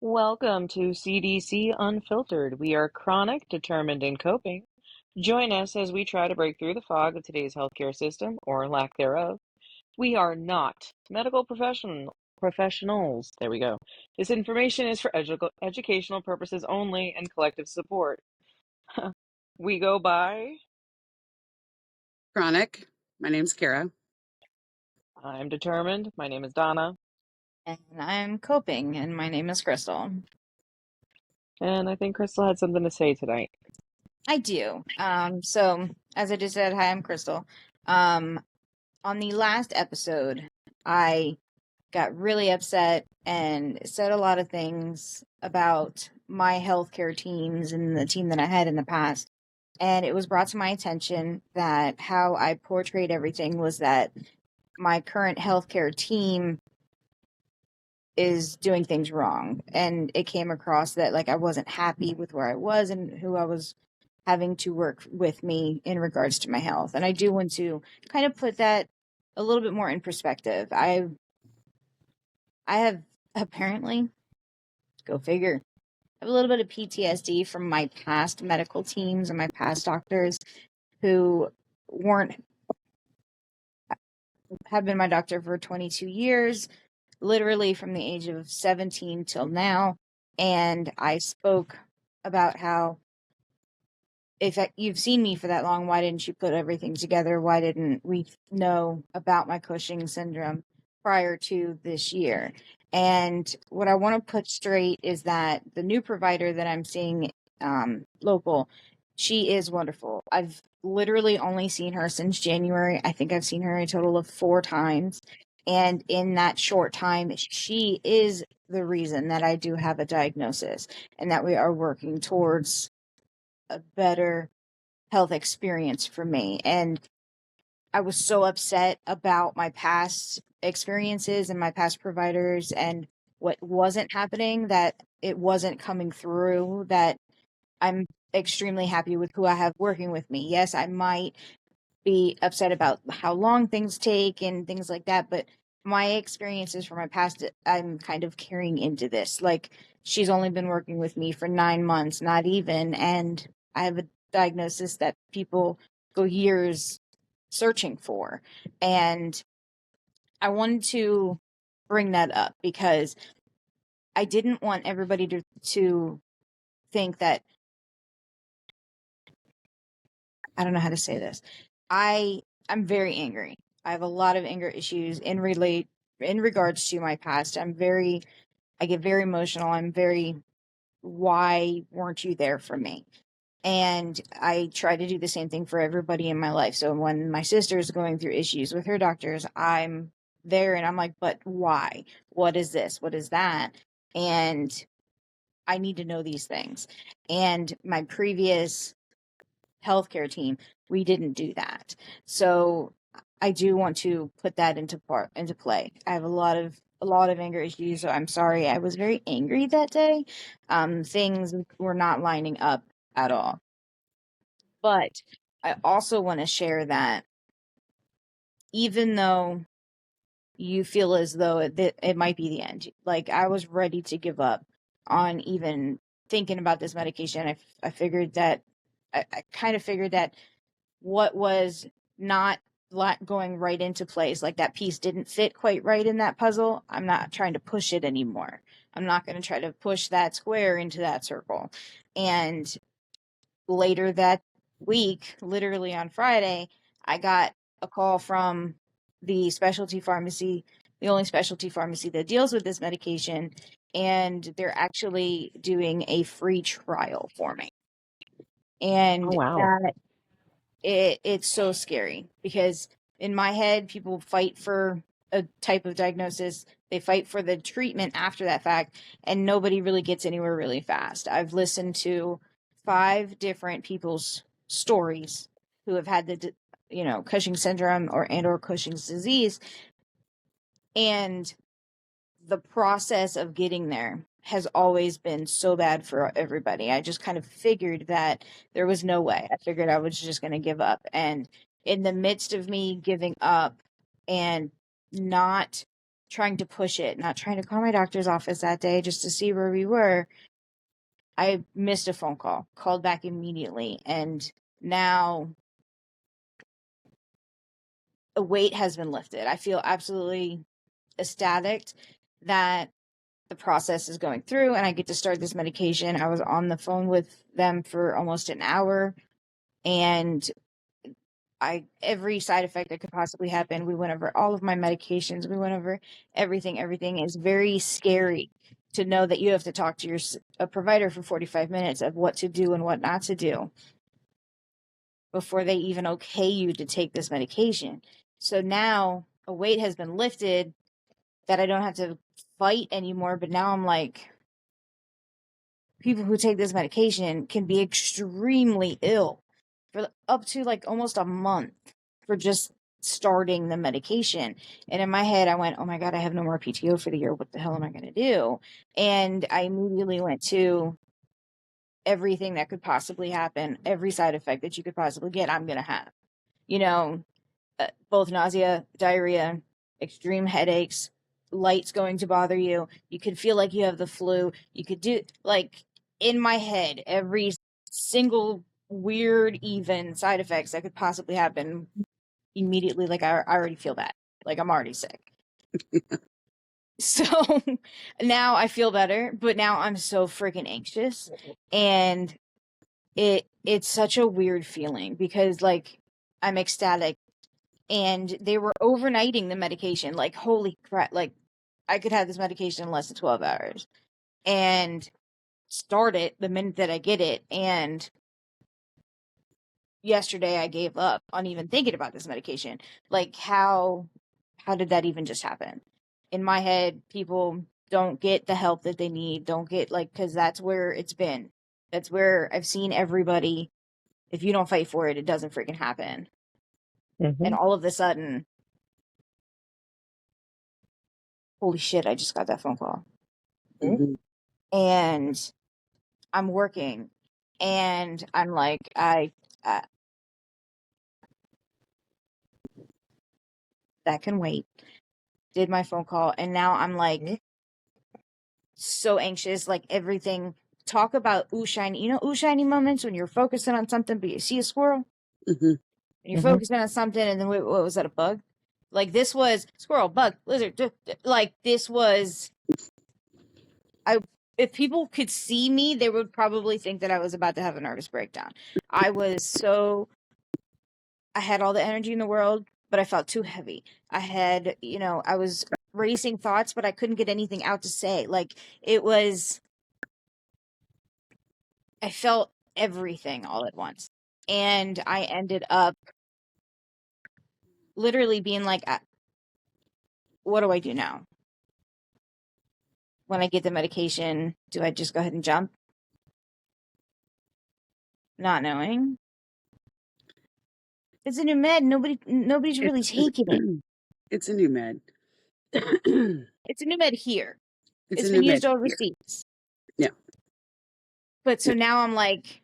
Welcome to C.D.C. Unfiltered. We are chronic, determined, and coping. Join us as we try to break through the fog of today's healthcare system, or lack thereof. We are not medical professionals. There we go. This information is for educational purposes only and collective support. We go by Chronic. My name's Kara. I'm determined. My name is Donna. And I'm coping, and my name is Crystal. And I think Crystal had something to say tonight. I do. So as I just said, hi, I'm Crystal. On the last episode, I got really upset and said a lot of things about my healthcare teams and the team that I had in the past. And it was brought to my attention that how I portrayed everything was that my current healthcare team is doing things wrong. And it came across that like I wasn't happy with where I was and who I was having to work with me in regards to my health. And I do want to kind of put that a little bit more in perspective. I have apparently, go figure, I have a little bit of PTSD from my past medical teams and my past doctors who weren't have been my doctor for 22 years, literally from the age of 17 till now. And I spoke about how if you've seen me for that long, why didn't you put everything together? Why didn't we know about my Cushing syndrome prior to this year? And what I want to put straight is that the new provider that I'm seeing local, she is wonderful. I've literally only seen her since January. I think I've seen her a total of 4 times. And in that short time, she is the reason that I do have a diagnosis and that we are working towards a better health experience for me. And I was so upset about my past experiences and my past providers and what wasn't happening, that it wasn't coming through, that I'm extremely happy with who I have working with me. Yes, I might be upset about how long things take and things like that, but my experiences from my past, I'm kind of carrying into this. Like, she's only been working with me for 9 months, not even, and I have a diagnosis that people go years searching for. And I wanted to bring that up because I didn't want everybody to think that, I don't know how to say this. I'm very angry. I have a lot of anger issues in regards to my past. I get very emotional. I'm very, why weren't you there for me? And I try to do the same thing for everybody in my life. So when my sister's going through issues with her doctors, I'm there and I'm like, but why? What is this? What is that? And I need to know these things. And my previous healthcare team, we didn't do that. So I do want to put that into play. I have a lot of anger issues, so I'm sorry. I was very angry that day. Things were not lining up at all. But I also want to share that even though you feel as though it might be the end, like I was ready to give up on even thinking about this medication. I figured that I kind of figured that what was not going right into place, like that piece didn't fit quite right in that puzzle, I'm not trying to push it anymore. I'm not going to try to push that square into that circle. And later that week, literally on Friday, I got a call from the specialty pharmacy, the only specialty pharmacy that deals with this medication, and they're actually doing a free trial for me. Oh, And wow. it's so scary because in my head, people fight for a type of diagnosis, they fight for the treatment after that fact, and nobody really gets anywhere really fast. I've listened to 5 different people's stories who have had the Cushing syndrome or Cushing's disease, and the process of getting there has always been so bad for everybody. I just kind of figured that there was no way. I figured I was just going to give up. And in the midst of me giving up and not trying to push it, not trying to call my doctor's office that day just to see where we were. I missed a phone call, called back immediately, and now a weight has been lifted. I feel absolutely ecstatic that the process is going through and I get to start this medication. I was on the phone with them for almost an hour, and every side effect that could possibly happen. We went over all of my medications. We went over everything. Everything is very scary to know that you have to talk to a provider for 45 minutes of what to do and what not to do before they even okay you to take this medication. So now a weight has been lifted that I don't have to fight anymore. But now I'm like, people who take this medication can be extremely ill for up to like almost a month for just starting the medication. And in my head, I went, oh my God, I have no more PTO for the year. What the hell am I going to do? And I immediately went to everything that could possibly happen, every side effect that you could possibly get, I'm going to have. You know, both nausea, diarrhea, extreme headaches, lights going to bother you. You could feel like you have the flu. You could do, like, in my head, every single weird, even side effects that could possibly happen immediately. Like, I already feel bad. Like, I'm already sick. So now I feel better, but now I'm so freaking anxious. And it's such a weird feeling because, like, I'm ecstatic, and they were overnighting the medication. Like, holy crap, like, I could have this medication in less than 12 hours and start it the minute that I get it. And yesterday I gave up on even thinking about this medication. Like, how did that even just happen? In my head, people don't get the help that they need, don't get, like, because that's where it's been. That's where I've seen everybody. If you don't fight for it, it doesn't freaking happen. And all of a sudden, holy shit, I just got that phone call. Mm-hmm. And I'm working, and I'm like, that can wait. Did my phone call, and now I'm like so anxious, like everything. Talk about ooh shiny, ooh shiny moments when you're focusing on something, but you see a squirrel, Mm-hmm. and you're focusing on something, and then wait, what was that, a bug? Like, this was squirrel, bug, lizard, like, this was, if people could see me, they would probably think that I was about to have a nervous breakdown. I had all the energy in the world, but I felt too heavy. I had, I was racing thoughts, but I couldn't get anything out to say. Like, I felt everything all at once. And I ended up literally being like, what do I do now? When I get the medication, do I just go ahead and jump? Not knowing. It's a new med. Nobody's really taking it. It's a new med. It's a new med here. It's a been new used med here. overseas. Yeah. But so now I'm like,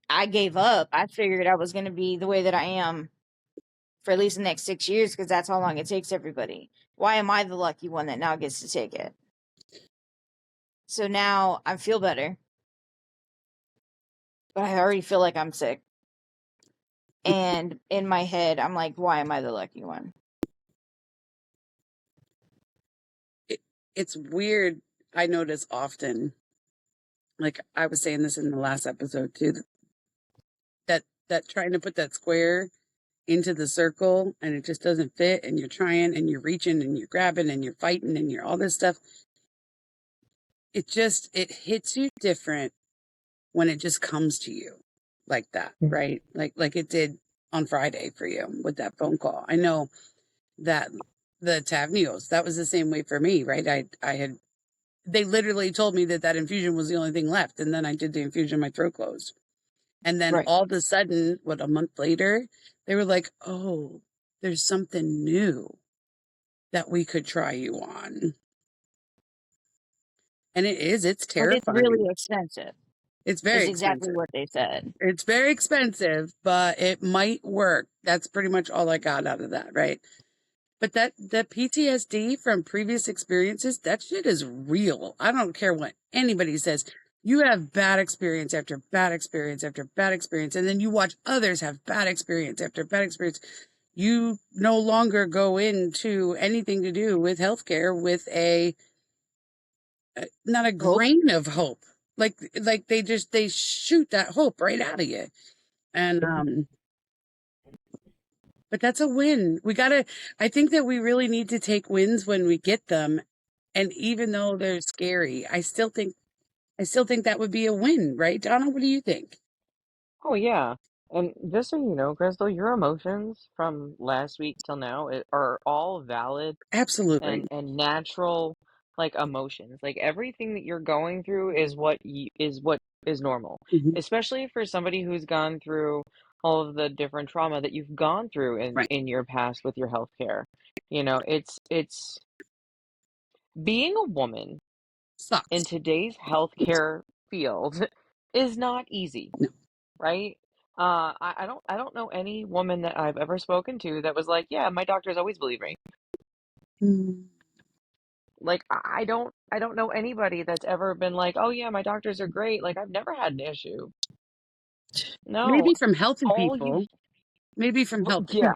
I gave up. I figured I was going to be the way that I am for at least the next 6 years, because that's how long it takes everybody. Why am I the lucky one that now gets to take it? So now I feel better, but I already feel like I'm sick. And in my head, I'm like, why am I the lucky one? It's weird. I notice often, like I was saying this in the last episode too, that trying to put that square into the circle and it just doesn't fit, and you're trying and you're reaching and you're grabbing and you're fighting and you're all this stuff. It hits you different when it just comes to you like that, right? Like it did on Friday for you with that phone call. I know that the Tavneos, that was the same way for me, right? They literally told me that infusion was the only thing left. And then I did the infusion, my throat closed. And then all of a sudden, a month later, they were like, oh, there's something new that we could try you on. And it's terrifying. But it's really expensive. It's very expensive. Exactly what they said. It's very expensive, but it might work. That's pretty much all I got out of that, right? But the PTSD from previous experiences, that shit is real. I don't care what anybody says. You have bad experience after bad experience after bad experience, and then you watch others have bad experience after bad experience. You no longer go into anything to do with healthcare with not a Hope. grain of hope. Like they shoot that hope right out of you. And but that's a win. I think that we really need to take wins when we get them. And even though they're scary, I still think that would be a win, right? Donna, what do you think? Oh yeah. And just so you know, Crystal, your emotions from last week till now are all valid Absolutely. and natural like emotions. Like everything that you're going through is what is normal. Mhm. Especially for somebody who's gone through all of the different trauma that you've gone through Right. in your past with your healthcare. You know, it's being a woman in Sucks. today's healthcare field is not easy, No. right? I don't know any woman that I've ever spoken to that was like, yeah, my doctors always believe me. Mm. Like I don't know anybody that's ever been like, oh yeah, my doctors are great. Like I've never had an issue. No, Maybe from healthy all you, people. Maybe from well, healthy. yeah,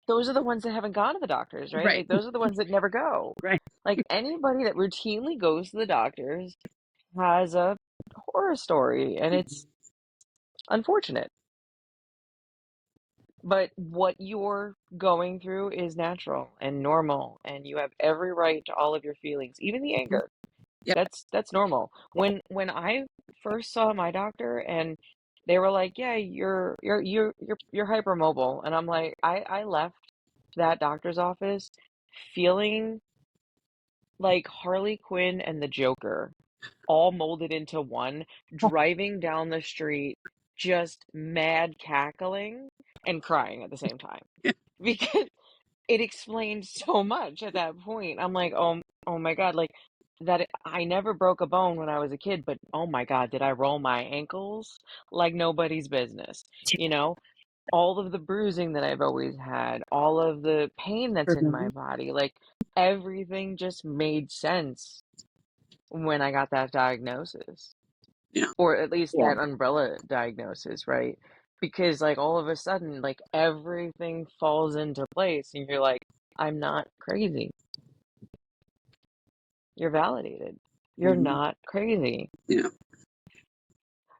those are the ones that haven't gone to the doctors, right? Right. Like those are the ones that never go. Right. Like anybody that routinely goes to the doctors has a horror story, and it's unfortunate. But what you're going through is natural and normal, and you have every right to all of your feelings, even the Mhm. anger. Yep. That's normal. When I first saw my doctor and they were like, "Yeah, you're hypermobile," and I'm like, I left that doctor's office feeling like Harley Quinn and the Joker all molded into one, driving down the street, just mad cackling and crying at the same time because it explained so much at that point. I'm like, oh my God, like I never broke a bone when I was a kid, but oh my God, did I roll my ankles like nobody's business? You know, all of the bruising that I've always had, all of the pain that's in my Mhm. body, like everything just made sense when I got that diagnosis, Yeah. or at least that umbrella diagnosis, right? Because like all of a sudden, like everything falls into place, and you're like, I'm not crazy. You're validated. You're Mhm. not crazy. Yeah.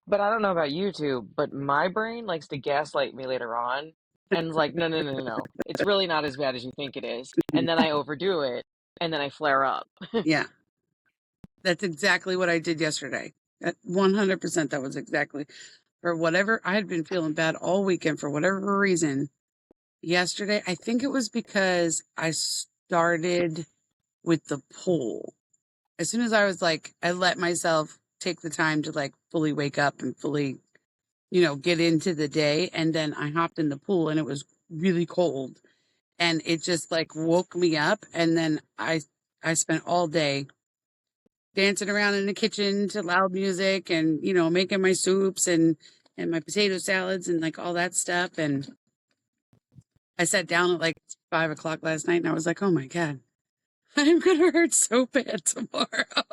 But I don't know about you two, but my brain likes to gaslight me later on and is like, no, no, no, no, no. It's really not as bad as you think it is. Mhm. And then I overdo it and then I flare up. Yeah. That's exactly what I did yesterday. At 100%, that was exactly for whatever I had been feeling bad all weekend for whatever reason. Yesterday, I think it was because I started with the pool. As soon as I was like, I let myself take the time to like fully wake up and fully, get into the day. And then I hopped in the pool and it was really cold and it just like woke me up. And then I spent all day dancing around in the kitchen to loud music and, making my soups and my potato salads and like all that stuff. And I sat down at like 5 o'clock last night and I was like, oh my God, I'm going to hurt so bad tomorrow.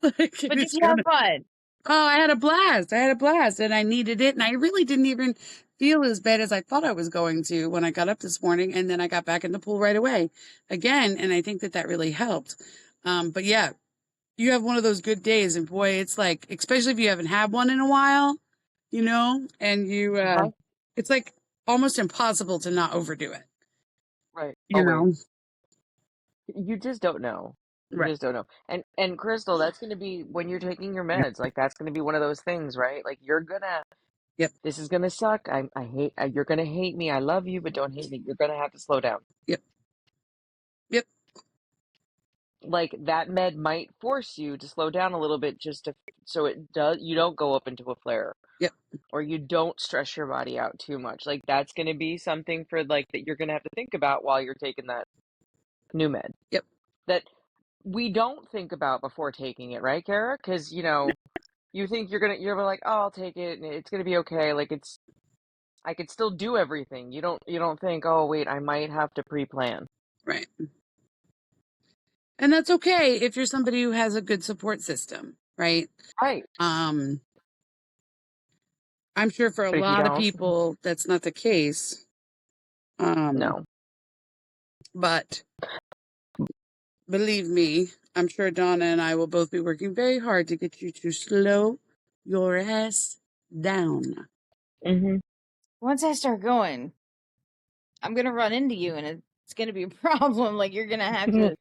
Like it But did is you going have to. fun? Oh, I had a blast. I had a blast and I needed it. And I really didn't even feel as bad as I thought I was going to when I got up this morning. And then I got back in the pool right away again. And I think that that really helped. But yeah, you have one of those good days. And boy, it's like, especially if you haven't had one in a while, and Uh-huh. it's like almost impossible to not overdo it, Right. you Always. know? You just don't know. You Right. just don't know. And Crystal, that's going to be when you're taking your Yep. meds. Like that's going to be one of those things, right? Like you're gonna Yep. this is gonna suck. I hate you're gonna hate me. I love you, but don't hate me. You're gonna have to slow down. Yep. Yep. Like that med might force you to slow down a little bit just to so it does you don't go up into a flare Yep. or you don't stress your body out too much. Like that's gonna be something for like that you're gonna have to think about while you're taking that new med. Yep. That we don't think about before taking it, right, Kara? Because you know, you think you're like, oh, I'll take it and it's gonna be okay. Like it's I could still do everything. You don't think, oh wait, I might have to pre-plan. Right. And that's okay if you're somebody who has a good support system, right? Right. I'm sure for a But if you lot of don't, people that's not the case. no. But believe me, I'm sure Donna and I will both be working very hard to get you to slow your ass down. Mm-hmm. Once I start going, I'm gonna run into you, and it's gonna be a problem. Like you're gonna have to.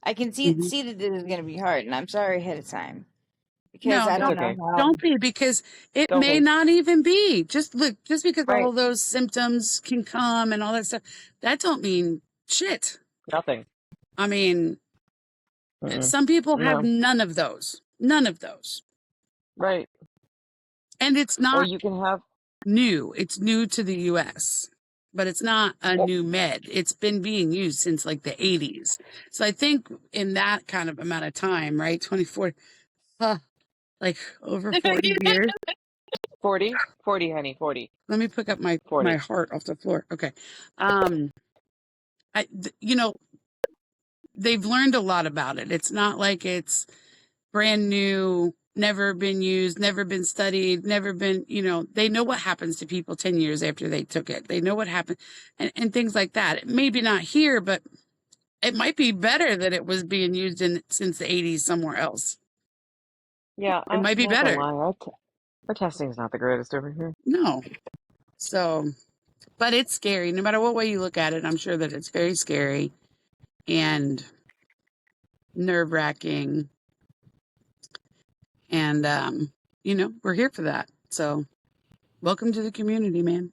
I can see Mhm. see that this is gonna be hard, and I'm sorry ahead of time because No, I It's don't okay. know how. don't be, because it Don't may be. not even be. Just look, just because Right. all those symptoms can come and all that stuff, that don't mean shit. Nothing. I mean, Mm-mm. some people have No. none of those. None of those. Right. And it's Or not you can have. new. It's new to the US, but it's not a Or, new med. It's been being used since like the 80s. So I think in that kind of amount of time, right? 24, like over 40 years. 40, 40, honey, 40, Let me pick up my 40. heart off the floor. Okay. Um you know, they've learned a lot about it. It's not like it's brand new, never been used, never been studied, never been, they know what happens to people 10 years after they took it. They know what happened, and things like that. Maybe not here, but it might be better that it was being used since the 80s somewhere else. Yeah, It I'm might be not gonna better. lie. Our testing's not the greatest over here. No. So, but it's scary. No matter what way you look at it, I'm sure that it's very scary and nerve wracking. And, we're here for that. So, welcome to the community, man.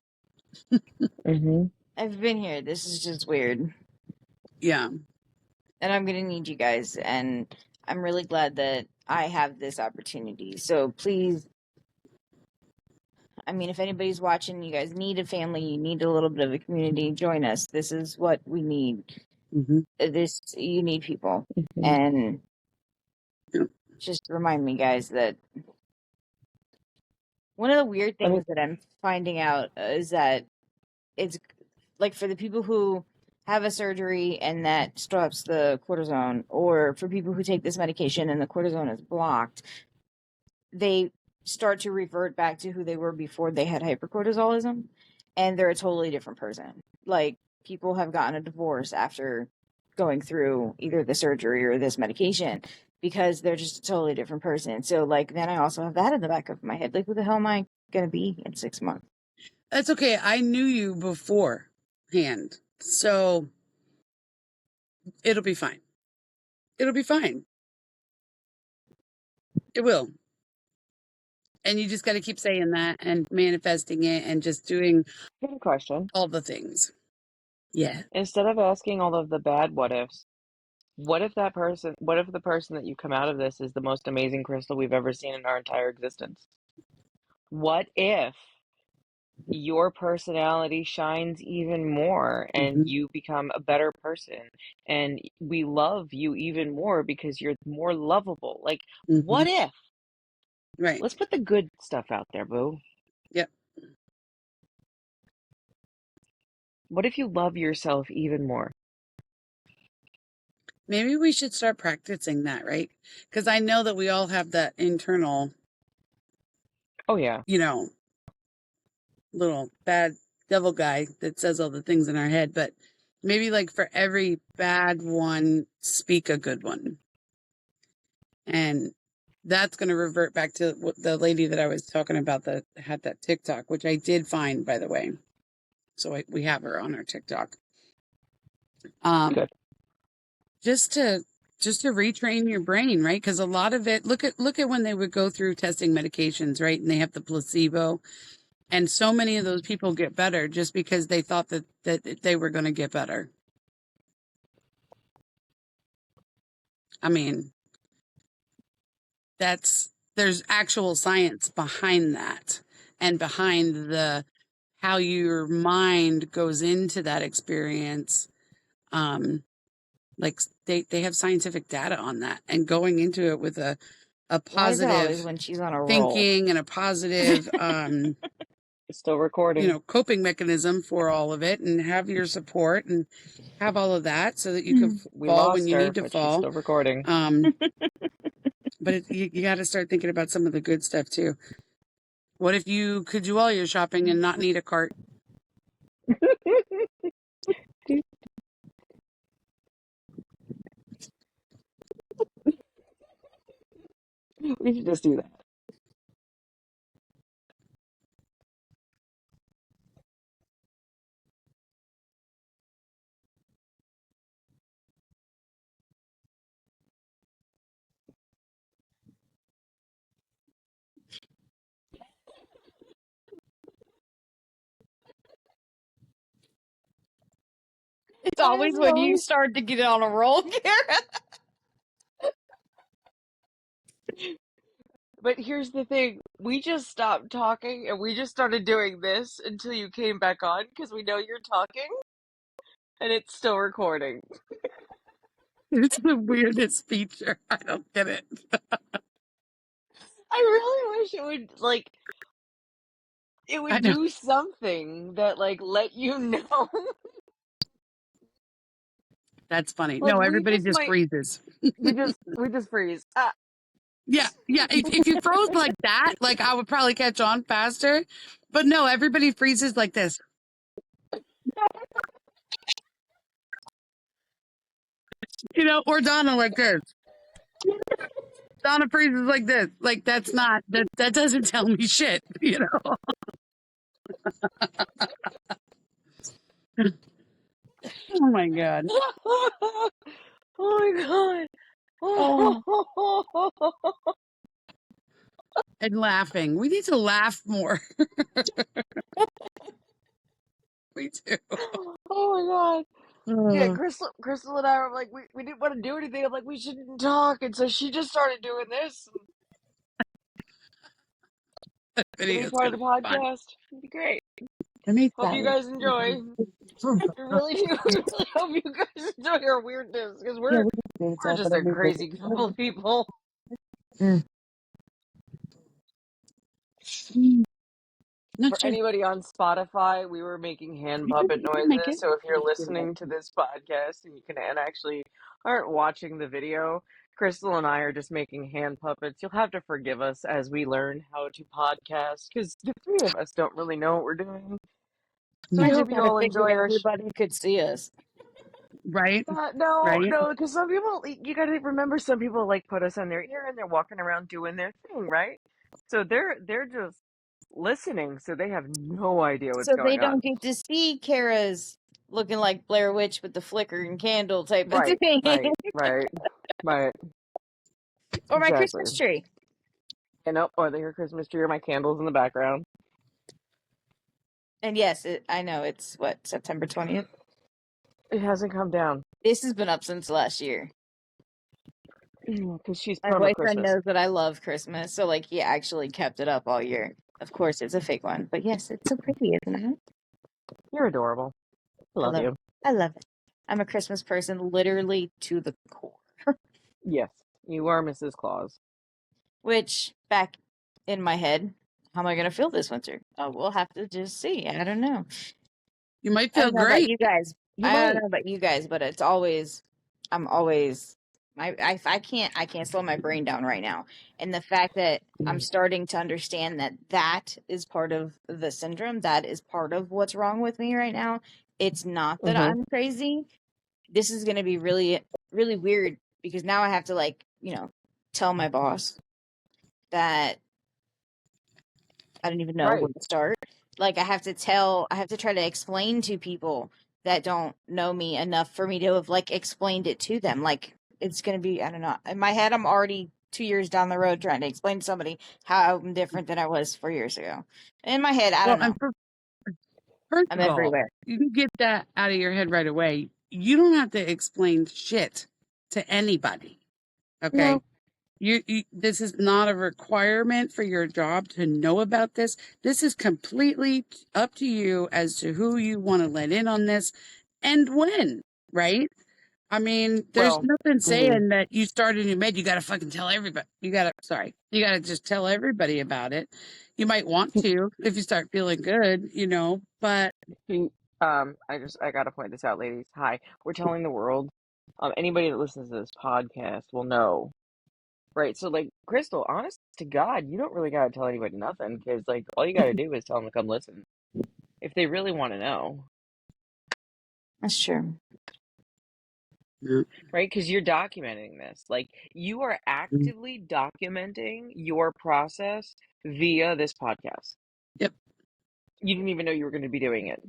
Mm-hmm. I've been here. This is just weird, Yeah. and I'm gonna need you guys. And I'm really glad that I have this opportunity. So please, I mean, if anybody's watching, you guys need a family, you need a little bit of a community, join us. This is what we need. Mm-hmm. This you need people, Mm-hmm. and Yep. just remind me, guys, that one of the weird I mean, things that I'm finding out is that it's like for the people who have a surgery and that stops the cortisone, or for people who take this medication and the cortisone is blocked, they start to revert back to who they were before they had hypercortisolism, and they're a totally different person. Like people have gotten a divorce after going through either the surgery or this medication because they're just a totally different person. So like then I also have that in the back of my head. Like who the hell am I gonna be in 6 months? That's okay. I knew you beforehand. So it'll be fine. It'll be fine. It will. And you just got to keep saying that and manifesting it and just doing good question. all the things. Yeah. Instead of asking all of the bad what ifs, what if the person that you come out of this is the most amazing crystal we've ever seen in our entire existence? What if your personality shines even more and Hmm. you become a better person and we love you even more because you're more lovable? Like, Hmm. what if? Right. Let's put the good stuff out there, boo. Yep. What if you love yourself even more? Maybe we should start practicing that, right? Because I know that we all have that internal, Oh, yeah. little bad devil guy that says all the things in our head. But maybe like for every bad one, speak a good one. And that's going to revert back to the lady that I was talking about that had that TikTok, which I did find, by the way. So we have her on our TikTok. Good. Just to retrain your brain, right? Because a lot of it, look at when they would go through testing medications, right? And they have the placebo, and so many of those people get better just because they thought that they were going to get better. I mean, there's actual science behind that, and behind the how your mind goes into that experience. Like they have scientific data on that, and going into it with a Why is it always positive when she's on a roll? thinking and a positive It's still recording. coping mechanism for all of it, and have your support and have all of that so that you can We fall when lost you her, need to but she's fall. still recording. But you got to start thinking about some of the good stuff too. What if you could do all your shopping and not need a cart? We should just do that. It's I always when you know. start to get on a roll, Kara. But here's the thing. We just stopped talking and we just started doing this until you came back on because we know you're talking and it's still recording. It's the weirdest feature. I don't get it. I really wish it I would know. do something that let you know. That's funny. Like No, we everybody just just might freezes. we just freeze. Ah. Yeah, yeah. If you froze like that, like I would probably catch on faster. But no, everybody freezes like this. Or Donna like this. Donna freezes like this. Like that's not that doesn't. Tell me shit. Oh my god. Oh my Oh, god. and laughing. We need to laugh more. We do. Oh my god. Yeah, Uh, Crystal and I were like, we didn't want to do anything. I'm like, we shouldn't talk. And so she just started doing this. It'll be video's part of gonna the be fun. podcast. It'll be great. Let me Hope you guys enjoy. We really do. We really hope you guys enjoy our weirdness because we're just a crazy couple of people. Not For sure. anybody on Spotify, we were making hand puppet You can make noises. it. So if you're listening to this podcast and actually aren't watching the video, Crystal and I are just making hand puppets. You'll have to forgive us as we learn how to podcast because the three of us don't really know what we're doing. So I we No. just hope you kind of all figured enjoy our. everybody could see us. Right? No, Right? no, because some people, you got to remember, some people put us on their ear and they're walking around doing their thing, right? So they're just listening, so they have no idea what's So they going don't on. get to see Kara's looking like Blair Witch with the flickering candle type of Right, thing. right, right. Or my Exactly. Christmas tree. And nope, or they hear Christmas tree or my candles in the background. And yes, I know it's what, September 20th? It hasn't come down. This has been up since last year. Because she's My perma boyfriend Christmas. knows that I love Christmas, so he actually kept it up all year. Of course, it's a fake one, but yes, it's so pretty, isn't it? You're adorable. I I love love you. it. I love it. I'm a Christmas person, literally to the core. Yes, you are Mrs. Claus. Which, back in my head, how am I going to feel this winter? Oh, we'll have to just see. I don't know. You might I feel don't know about great. you guys. You I don't might. know about you guys, but I'm always, I can't slow my brain down right now. And the fact that I'm starting to understand that that is part of the syndrome, that is part of what's wrong with me right now. It's not that Mm-hmm. I'm crazy. This is going to be really, really weird because now I have to tell my boss that I don't even know where Right. to start. I have to try to explain to people that don't know me enough for me to have explained it to them. It's gonna be, I don't know. In my head, I'm already 2 years down the road trying to explain to somebody how I'm different than I was 4 years ago. In my head, I Well, don't know. and first I'm of all, everywhere. you can get that out of your head right away. You don't have to explain shit to anybody. No. Okay. This is not a requirement for your job to know about this. This is completely up to you as to who you want to let in on this and when, right? I mean, there's Well. nothing Mm-hmm. saying that you start a new med, you got to fucking tell everybody. You got to just tell everybody about it. You might want to if you start feeling good, but I gotta point this out, ladies. Hi, we're telling the world. Anybody that listens to this podcast will know, right? So, like, Crystal, honest to God, you don't really gotta tell anybody nothing, because like all you gotta do is tell them to come listen if they really want to know, That's true. yeah. right? Because you're documenting this. Like, you are actively documenting your process via this podcast. Yep. You didn't even know you were going to be doing it.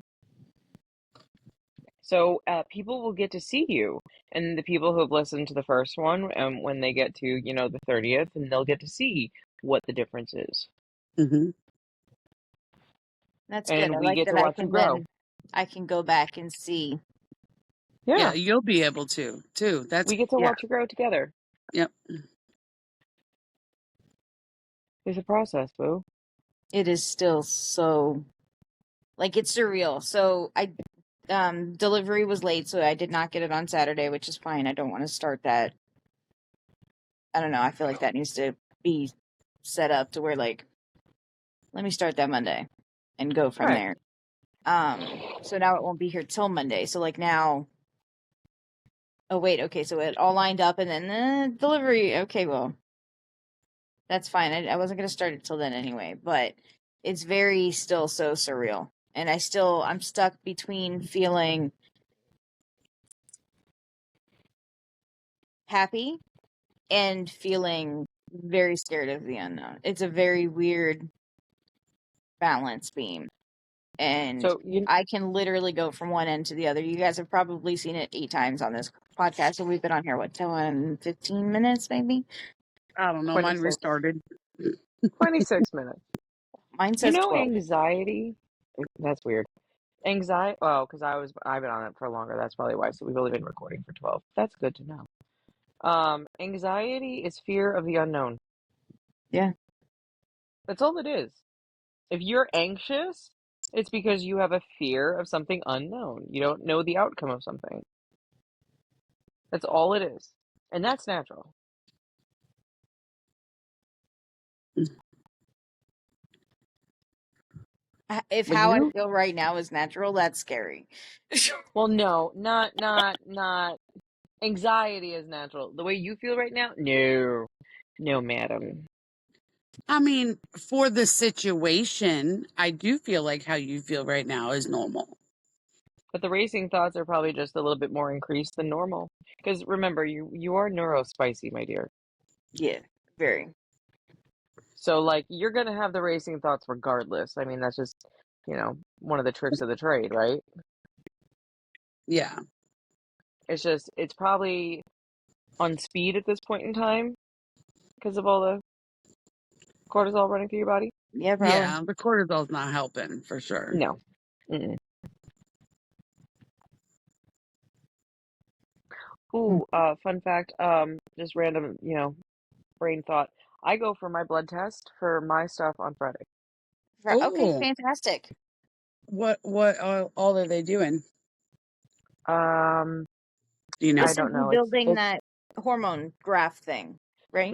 So people will get to see you, and the people who have listened to the first one, when they get to the 30th, and they'll get to see what the difference is, Mm-hmm. That's good. and I we like get that to watch them grow. I can go back and see. Yeah, Yeah, you'll be able to too. That's we get to yeah. watch you grow together. Yep. It's a process, boo. It is still so like it's surreal. So I delivery was late, so I did not get it on Saturday, which is fine. I don't want to start that. I don't know. I feel like that needs to be set up to where like let me start that Monday and go from Right. there. So now it won't be here till Monday. So like now, oh wait, okay, so it all lined up and then delivery. Okay, well, that's fine. I wasn't gonna start it till then anyway, but it's very still so surreal. And I'm stuck between feeling happy and feeling very scared of the unknown. It's a very weird balance beam. And So you I can literally go from one end to the other. You guys have probably seen it 8 times on this podcast. So we've been on here, 15 minutes maybe? I don't know. Mine 26, restarted. 26 minutes. Mine says 12. Anxiety. That's weird. Anxiety. Oh, because I've been on it for longer. That's probably why. So we've only been recording for 12. That's good to know. Anxiety is fear of the unknown. Yeah. That's all it is. If you're anxious, it's because you have a fear of something unknown. You don't know the outcome of something. That's all it is. And that's natural. If But how I feel right now is natural, that's scary. Well, no, not. Anxiety is natural. The way you feel right now? No. No, madam. I mean, for the situation, I do feel like how you feel right now is normal. But the racing thoughts are probably just a little bit more increased than normal. Because remember, you are neurospicy, my dear. Yeah, very. So like you're gonna have the racing thoughts regardless. I mean, that's just, one of the tricks of the trade, right? Yeah. It's probably on speed at this point in time because of all the cortisol running through your body. Yeah, probably. Yeah. The cortisol's not helping for sure. No. Mm-mm. Ooh, fun fact, just random, brain thought. I go for my blood test for my stuff on Friday. Okay, Oh, fantastic. what all are they doing? Um, Do you know? I Just don't simply know. building It's that hormone graph thing, right?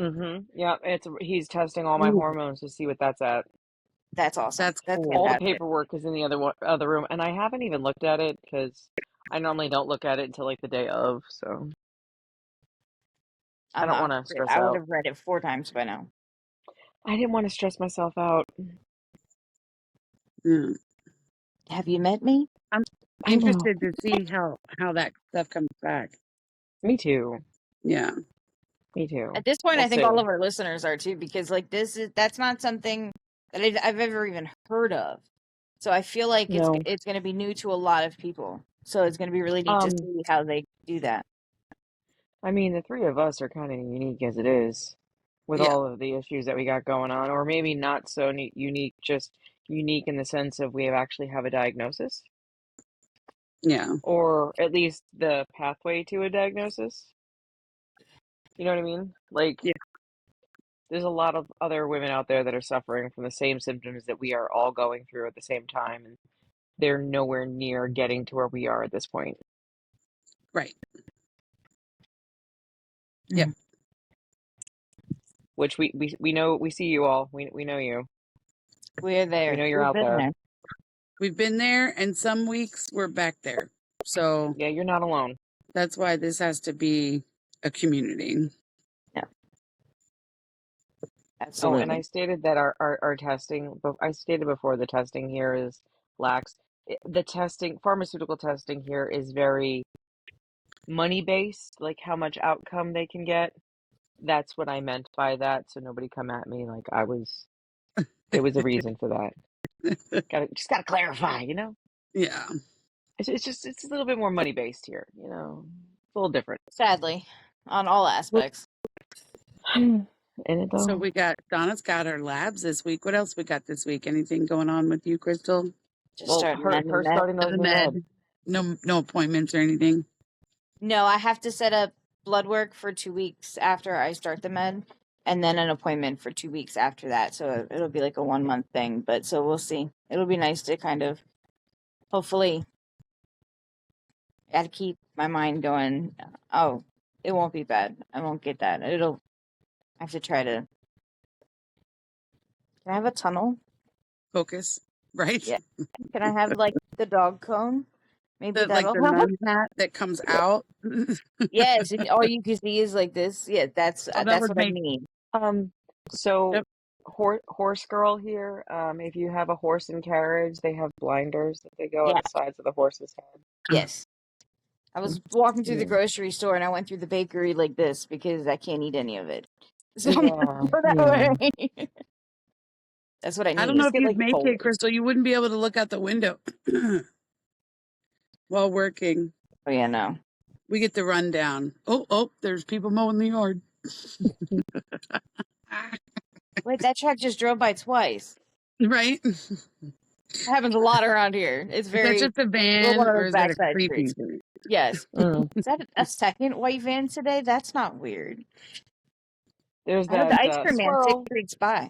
yeah, he's testing all my Ooh, hormones to see what that's at. That's awesome. that's That's cool. All the fantastic. paperwork is in the other room, and I haven't even looked at it because I normally don't look at it until like the day of, so I don't want to stress I would out. have read it 4 times by now. I didn't want to stress myself out. Yeah. Have you met me? I'm I know. interested to see how that stuff comes back. Me too. Yeah. Me too. At this point, We'll I think all see. of our listeners are too, because like that's not something that I've ever even heard of. So I feel like No. it's going to be new to a lot of people. So it's going to be really neat to Um, see how they do that. I mean, the three of us are kind of unique as it is, with Yeah. all of the issues that we got going on, or maybe not so unique, just unique in the sense of we actually have a diagnosis, Yeah. or at least the pathway to a diagnosis. You know what I mean? Like, Yeah. there's a lot of other women out there that are suffering from the same symptoms that we are all going through at the same time, and they're nowhere near getting to where we are at this point. Right. Yep. Which we know, we see you all. We know you. We're there. We know you're We've out been there. there. We've been there, and some weeks we're back there. So Yeah, you're not alone. that's why this has to be a community. Yeah, Oh, and I absolutely. stated that our testing, but I stated before the testing here is lax. The testing, pharmaceutical testing here is very money based, like how much outcome they can get. That's what I meant by that. So nobody come at me like there was a reason for that. Gotta clarify, you know? Yeah. It's a little bit more money based here, you know? It's a little different. Sadly, on all aspects. And it So we got Donna's got her labs this week. What else we got this week? Anything going on with you, Crystal? Just well, starting her that new her med. starting those The new med. med. No appointments or anything. No, I have to set up blood work for 2 weeks after I start the med, and then an appointment for 2 weeks after that. So it'll be like a 1 month thing. But so we'll see. It'll be nice to kind of, hopefully, got to keep my mind going. Oh, it won't be bad. I won't get that. I have to try to. Can I have a tunnel? Focus, right? Yeah. Can I have like the dog cone? Maybe Like that'll the help. nun hat that comes out. Yes, and all you can see is like this. Yeah, that's Oh, that that's would what I make. need. So Yep. horse girl here, if you have a horse and carriage, they have blinders that they go on Yeah. the sides of the horse's head. Yes. I was walking through the Yeah. grocery store and I went through the bakery like this because I can't eat any of it. So I'm Yeah, gonna go that yeah. way. That's what I I don't know need. Just if get you'd like make fold. it, Crystal. You wouldn't be able to look out the window while working. Oh yeah, no. We get the rundown. Oh, there's people mowing the yard. Wait, that truck just drove by twice. Right? That happens a lot around here. It's Is that very just a we're one van of or those is that a backside creepy streets. thing? Yes. Mm. Is that a second white van today? That's not weird. There's I heard the that ice cream man 6 squirrel. streets by.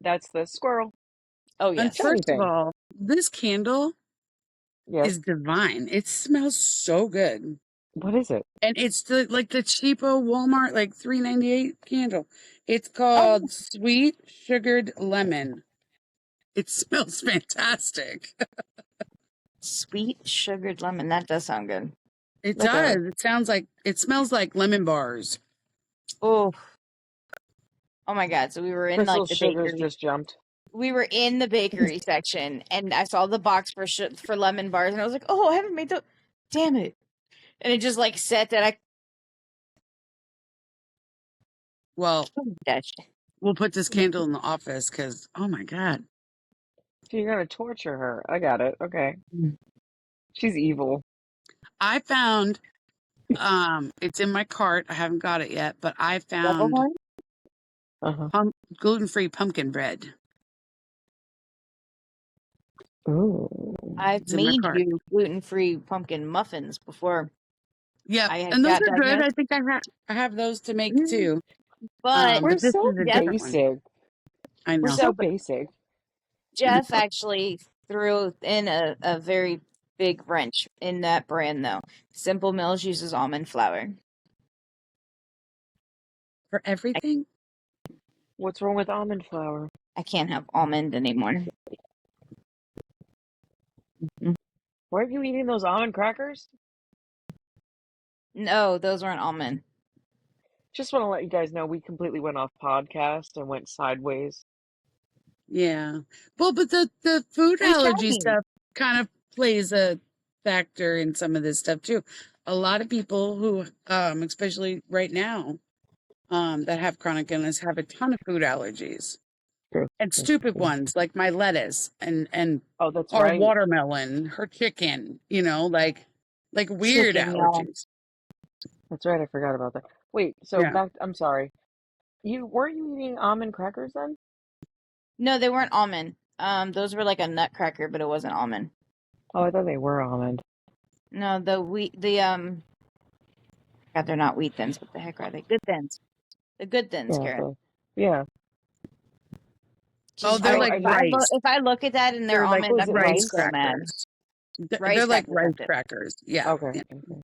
That's the squirrel. Oh And yes. first of Anything. all, this candle Yes. is divine. It smells so good. What is it? And it's like the cheapo Walmart, like $3.98 candle. It's Oh, called Sweet Sugared Lemon. It smells fantastic. sweet sugared lemon. That does sound good. It It does. does. It smells like lemon bars. Oh, oh my God. So we were in like Crystal the Sugars bakery. just jumped. We were in the bakery section and I saw the box for lemon bars and I was like, "Oh, I haven't made the damn it." And it just like said that I Well, that shit. we'll put this candle in the office because, oh my God. So you're gonna torture her. I got it. Okay. She's evil. I found, it's in my cart. I haven't got it yet, but I Double found horn? Uh-huh. gluten-free pumpkin bread. Ooh. I've It's in my made cart. you gluten-free pumpkin muffins before Yep, I had and those got are good. diagnosed. I think I have those to make Mm. too. But We're But this so is a Jeff, different one. basic. I We're know. so no, but basic. Jeff actually threw in a very big wrench in that brand though. Simple Mills uses almond flour. For everything? What's wrong with almond flour? I can't have almond anymore. Mm. Weren't you eating those almond crackers? No, those weren't almond. Just want to let you guys know we completely went off podcast and went sideways. Yeah. Well, but the food Who's allergy talking? stuff kind of plays a factor in some of this stuff too. A lot of people who, especially right now, that have chronic illness have a ton of food allergies True. and True, stupid true. ones like my lettuce and Oh, that's our right. watermelon, her chicken, like weird Chicken, y'all. allergies. That's right. I forgot about that. Wait, so Yeah. back, I'm sorry. Weren't you eating almond crackers then? No, they weren't almond. Those were like a nutcracker, but it wasn't almond. Oh, I thought they were almond. No, God, they're not wheat thins. What the heck are they? Good thins. The good thins, Yeah, Karen. yeah. Oh, Just they're I, like I if I look rice. if I look at that and they're They're like almond, was I'm it gonna be rice rice? so mad. crackers. Rice They're like crackers, rice that's it. crackers. Yeah. Okay. Yeah. Okay.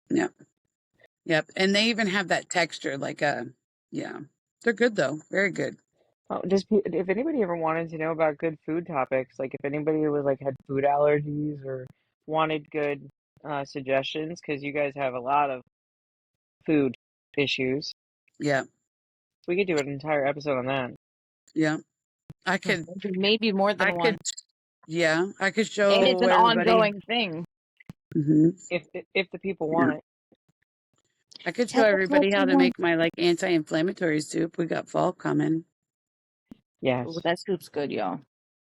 Yeah. Yep. And they even have that texture yeah. They're good though. Very good. Just if anybody ever wanted to know about good food topics, like if anybody was like had food allergies or wanted good suggestions, because you guys have a lot of food issues, Yeah, we could do an entire episode on that. yeah. I could, Maybe more I than could, one. yeah, I could And it's show an everybody. ongoing thing. If the people Yeah. want it. I could show Tell us what everybody how you to want. make my like anti-inflammatory soup. We got fall coming. Oh, Yes. that soup's good, y'all.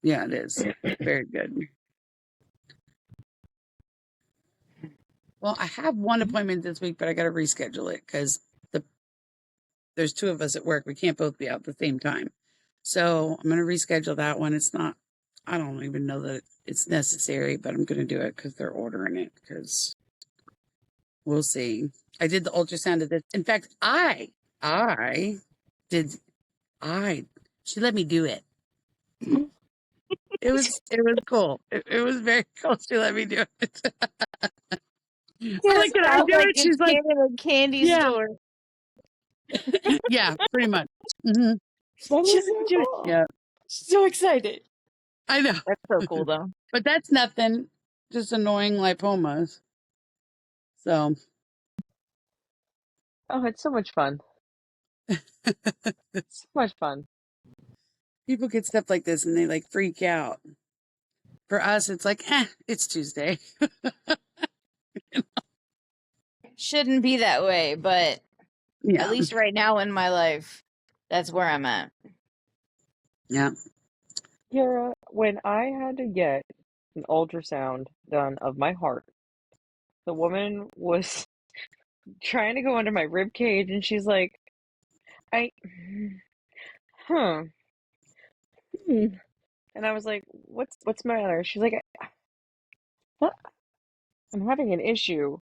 Yeah, it is. Very good. Well, I have one appointment this week, but I got to reschedule it because there's two of us at work. We can't both be out at the same time. So I'm going to reschedule that one. It's not, I don't even know that it's necessary, but I'm going to do it because they're ordering it because we'll see. I did the ultrasound of this. In fact, I did, I, she let me do it. It was cool. It was very cool. She let me do it. I'm It like, can I sounds do like it? it's She's like, in a candy yeah, store. yeah, pretty much. Hmm. That is Just, so just cool. Yeah, so excited. I know. That's so cool, though. But that's nothing. Just annoying lipomas. So Oh, it's so much fun. So much fun. people get stuff like this and they like freak out. For us, it's like, it's Tuesday. Shouldn't be that way, but Yeah. at least right now in my life, that's where I'm at. Yeah. Kara, when I had to get an ultrasound done of my heart, the woman was trying to go under my rib cage and she's like, I, huh. Hmm. And I was like, what's the matter? She's like, what? I'm having an issue.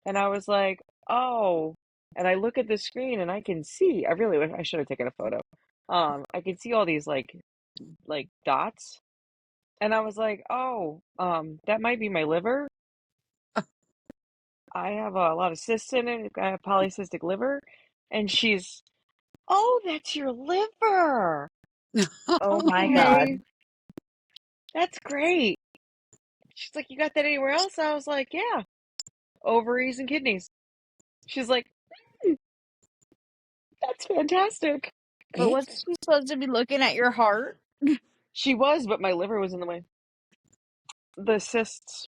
And I was like, oh. And I look at the screen and I can see, I really wish I should have taken a photo. I can see all these like dots. And I was like, oh, that might be my liver. I have a lot of cysts in it. I have polycystic liver. And she's, oh, that's your liver. Oh my God. Okay, that's great. She's like, you got that anywhere else? I was like, yeah, ovaries and kidneys. She's like, "Hmm, that's fantastic." But wasn't she supposed to be looking at your heart? She was, but my liver was in the way. The cysts,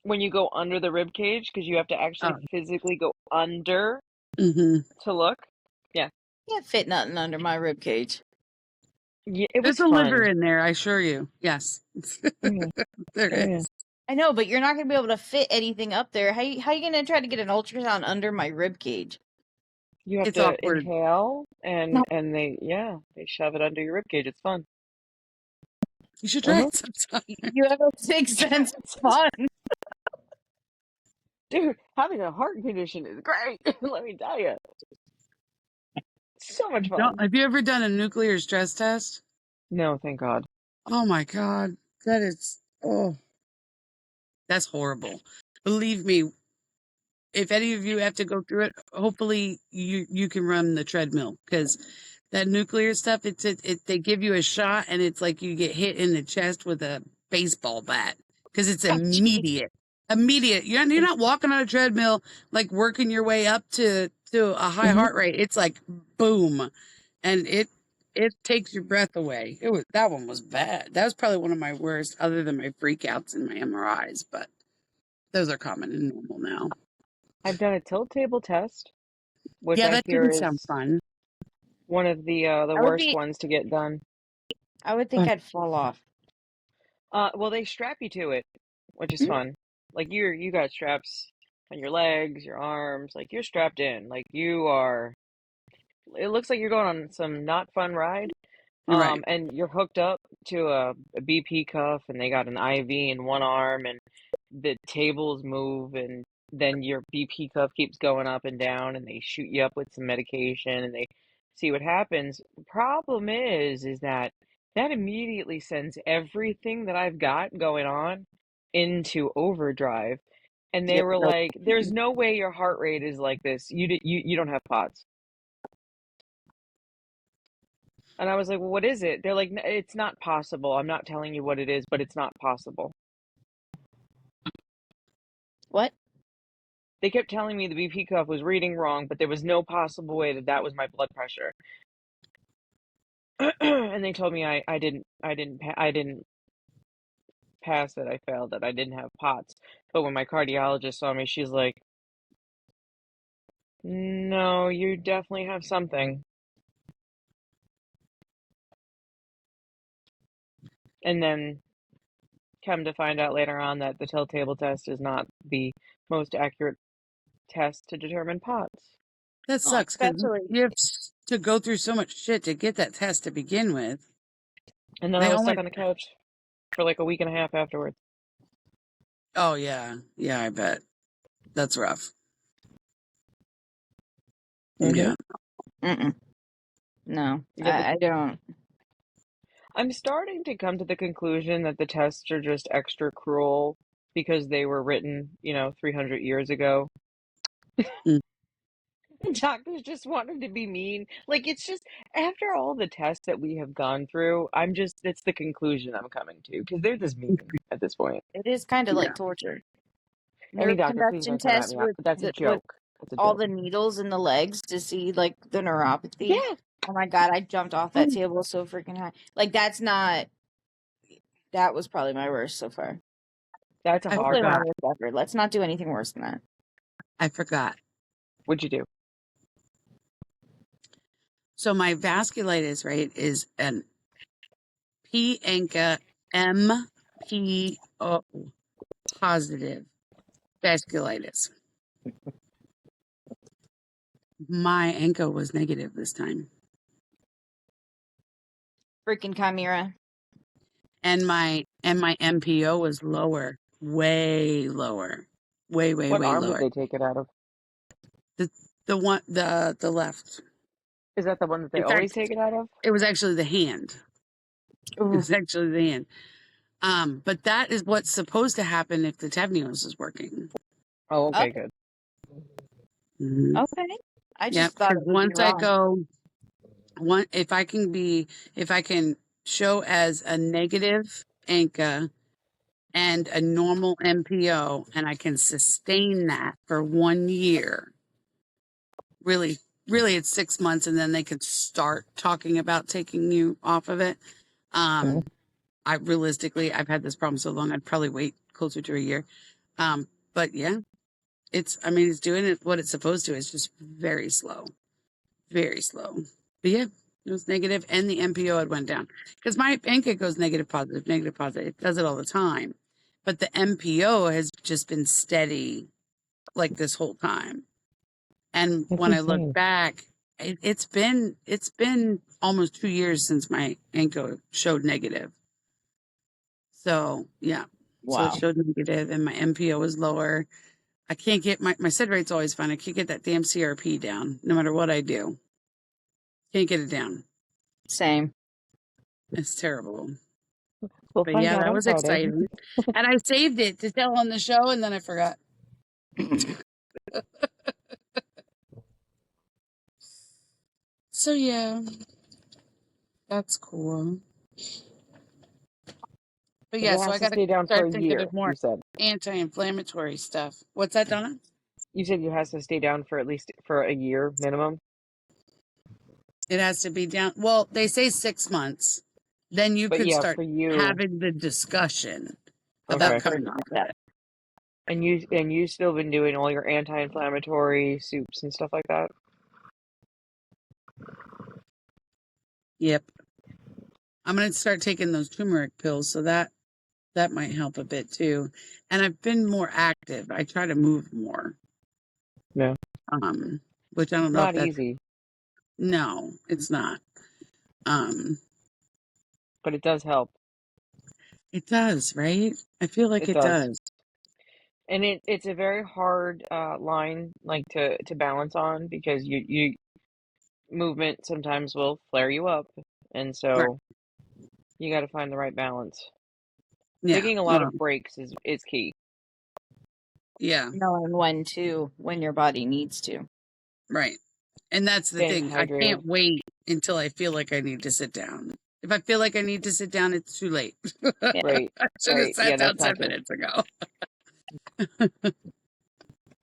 when you go under the rib cage, because you have to Oh. actually physically go under Hmm. to look. Yeah, Can't fit nothing under my rib cage. yeah, it There's was a liver fun. in there, I assure you. Yes. Yeah, There yeah. is. I know, but you're not gonna be able to fit anything up there. How you gonna try to get an ultrasound under my rib cage? You have It's to awkward. inhale, No, and they shove it under your rib cage. It's fun. You should try Uh-huh. it sometime. you have a sixth sense of fun. Dude, having a heart condition is great. Let me tell you, so much fun. Have you ever done a nuclear stress test? No, thank God. Oh my God. That is, oh, that's horrible. Believe me, if any of you have to go through it, hopefully you can run the treadmill because that nuclear stuff, they give you a shot and it's like you get hit in the chest with a baseball bat because it's Oh, jeez. immediate. Immediate. You're not walking on a treadmill like working your way up to a high Hmm. heart rate. It's like boom, and it takes your breath away. That one was bad. That was probably one of my worst, other than my freakouts and my MRIs. But those are common and normal now. I've done a tilt table test, which Yeah, I that hear didn't sound is fun. one of the I would worst be. ones to get done. I would think I'd fall off. Well, they strap you to it, which is Mm. fun. Like you got straps on your legs, your arms, like you're strapped in. Like you are. It looks like you're going on some not fun ride. Right. And you're hooked up to a BP cuff, and they got an IV in one arm, and the tables move, and then your BP cuff keeps going up and down, and they shoot you up with some medication, and they see what happens. The problem is that that immediately sends everything that I've got going on into overdrive. And they Yep. were like, "There's no way your heart rate is like this. You don't have POTS." And I was like, well, what is it? They're like, it's not possible. I'm not telling you what it is, but it's not possible. What? They kept telling me the BP cuff was reading wrong, but there was no possible way that that was my blood pressure. And they told me I didn't pass it. I failed it. I didn't have POTS. But when my cardiologist saw me, she's like, no, you definitely have something. And then come to find out later on that the tilt-table test is not the most accurate test to determine POTS. That Well, sucks because especially you have to go through so much shit to get that test to begin with. And then I They was only. stuck on the couch for like a week and a half afterwards. Oh yeah, yeah. I bet that's rough. Yeah. Mm-mm. No, You got the I don't. I'm starting to come to the conclusion that the tests are just extra cruel because they were written, 300 years ago. Mm. The doctors just wanted to be mean. Like, it's just, after all the tests that we have gone through, it's the conclusion I'm coming to because they're just mean at this point. It is kind of Yeah. like torture. Any Nerve doctor, please conduction don't come at test me. with That's a with joke. That's a all joke. the needles in the legs to see like the neuropathy. Yeah. Oh my god, I jumped off that table so freaking high. Like that was probably my worst so far. That's a I hard Hopefully my one. forgot. worst ever. Let's not do anything worse than that. I forgot. What'd you do? So my vasculitis, right, is an P-ANCA MPO positive vasculitis. My ANCA was negative this time. Freaking chimera. And my MPO was lower, way lower, way What arm did lower. they take it out of? The left. Is that the one that they In always fact, take it out of? it was actually the hand. It Ooh. was actually the hand. But that is what's supposed to happen if the Tavneos is working. Oh, Oh, okay, good. Mm-hmm. okay. I Yeah, just thought because it would be once I wrong. go, if I can show as a negative ANCA and a normal MPO, and I can sustain that for 1 year. Really, really, it's 6 months, and then they could start talking about taking you off of it. Mhm. I've had this problem so long, I'd probably wait closer to a year. But yeah, it's doing it what it's supposed to. It's just very slow, very slow. But yeah, it was negative, and the MPO had went down because my pancake goes negative, positive, negative, positive. It does it all the time, but the MPO has just been steady like this whole time. And That's when I look insane. back, it's been almost 2 years since my ANCO showed negative. So yeah, so it Wow. showed negative, and my MPO was lower. I can't get my SID rate's always fine. I can't get that damn CRP down, no matter what I do. Can't get it down. Same. It's terrible. We'll But find yeah, out that on was Friday. exciting. And I saved it to tell on the show, and then I forgot. So yeah, that's cool. But But yeah, it so has I to got to stay down for start a thinking year, of more you said. anti-inflammatory stuff. What's that, Donna? You said it has to stay down for at least for a year minimum. It has to be down. Well, they say 6 months. Then you But could yeah, start for you, having the discussion about okay. I've heard coming off like of that. it. And you still been doing all your anti-inflammatory soups and stuff like that? Yep. I'm going to start taking those turmeric pills, so that might help a bit too. And I've been more active. I try to move more. No. Which I don't know if Not that's easy, no, it's not. Um, but it does help. it does, right? I feel like It it does. does. And it's a very hard line like to balance on because you movement sometimes will flare you up. And Right. so you got to find the right balance. Yeah. Taking a lot Well, of breaks is key. yeah. Knowing when to, when your body needs to. Right. And that's the Staying thing. I hydrated. can't wait until I feel like I need to sit down. If I feel like I need to sit down, it's too late. Right. I should have Right. sat Yeah, down that's 10 not good. minutes ago.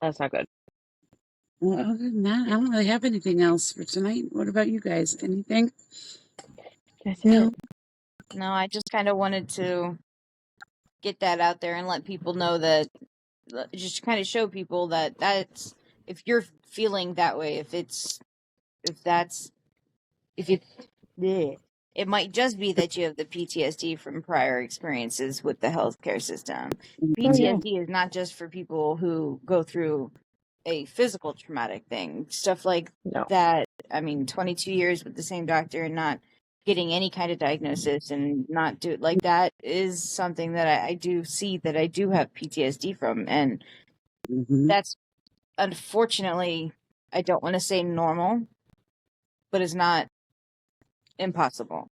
That's not good. Well, other than that, I don't really have anything else for tonight. What about you guys? Anything? That's No. it. No, I just kind of wanted to get that out there and let people know that, just kind of show people that that's, if you're feeling that way, if that's, if you, bleh, it might just be that you have the PTSD from prior experiences with the healthcare system. Oh, yeah. PTSD is not just for people who go through a physical traumatic thing. Stuff like No. that. I mean, 22 years with the same doctor and not getting any kind of diagnosis and not do like that is something that I do see that I do have PTSD from. And Mhm. that's unfortunately, I don't want to say normal, but it's not impossible.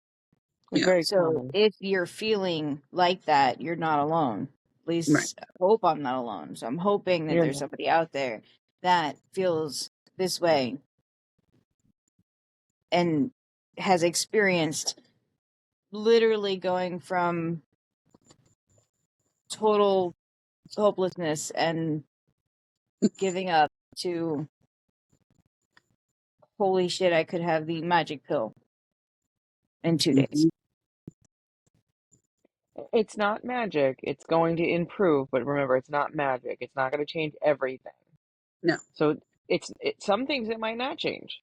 Yeah. Very So common. if you're feeling like that, you're not alone. At least Right. I hope I'm not alone. So I'm hoping that You're there's not. somebody out there that feels this way and has experienced literally going from total hopelessness and giving up to holy shit, I could have the magic pill in 2 days. Mhm. It's not magic. It's going to improve, but remember, it's not magic. It's not going to change everything. No. So some things it might not change.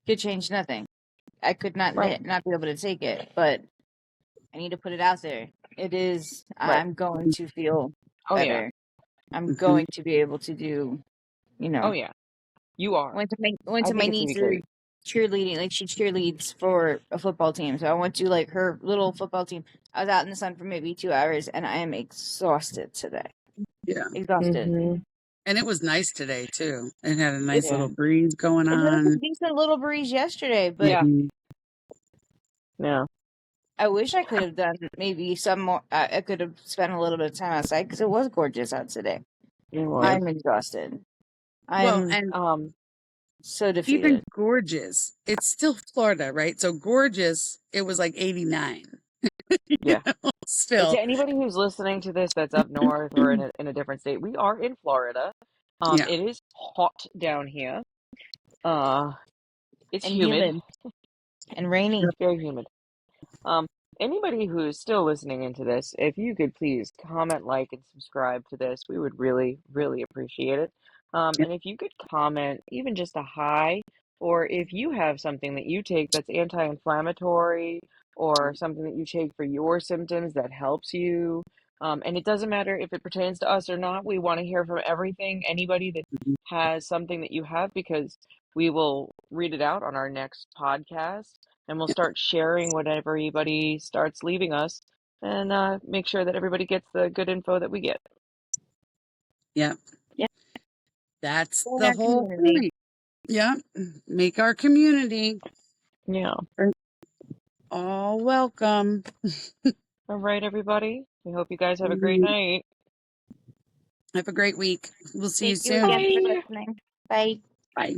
Could change nothing. I could not Right. not be able to take it, but I need to put it out there. It is. Right. I'm going to feel Oh yeah. better. I'm Mhm. going to be able to do. Oh yeah. You are. Went I to my think it's gonna be niece's great. cheerleading. Like she cheerleads for a football team, so I went to like her little football team. I was out in the sun for maybe 2 hours, and I am exhausted today. Yeah. Exhausted. Mm-hmm. And it was nice today, too. It had a It, nice Yeah. little breeze going it had a on. decent little breeze yesterday, but Yeah. Mhm. Yeah. I wish I could have done maybe some more. I could have spent a little bit of time outside because it was gorgeous out today. It Yeah. was. I'm exhausted. Well, I'm and so even defeated. gorgeous, it's still Florida, right? So gorgeous, it was like 89. Yeah. To Still. anybody who's listening to this that's up north or in a different state, we are in Florida. Yeah. It is hot down here. Uh, it's And humid, humid and rainy. very humid. Um, Anybody who's still listening into this, if you could please comment, like, and subscribe to this, we would really, really appreciate it. Yeah. And if you could comment even just a hi, or if you have something that you take that's anti-inflammatory, or something that you take for your symptoms that helps you, and it doesn't matter if it pertains to us or not, we want to hear from anybody that Mhm. has something that you have, because we will read it out on our next podcast and we'll Yeah. start sharing what everybody starts leaving us and make sure that everybody gets the good info that we get. Yeah. Yeah, That's in the our whole community. point. Yeah. Make our community Yeah. all welcome. All right, everybody. We hope you guys have a great Mhm. night. Have a great week. We'll see you Thank you soon. again for Bye. listening. Bye. Bye.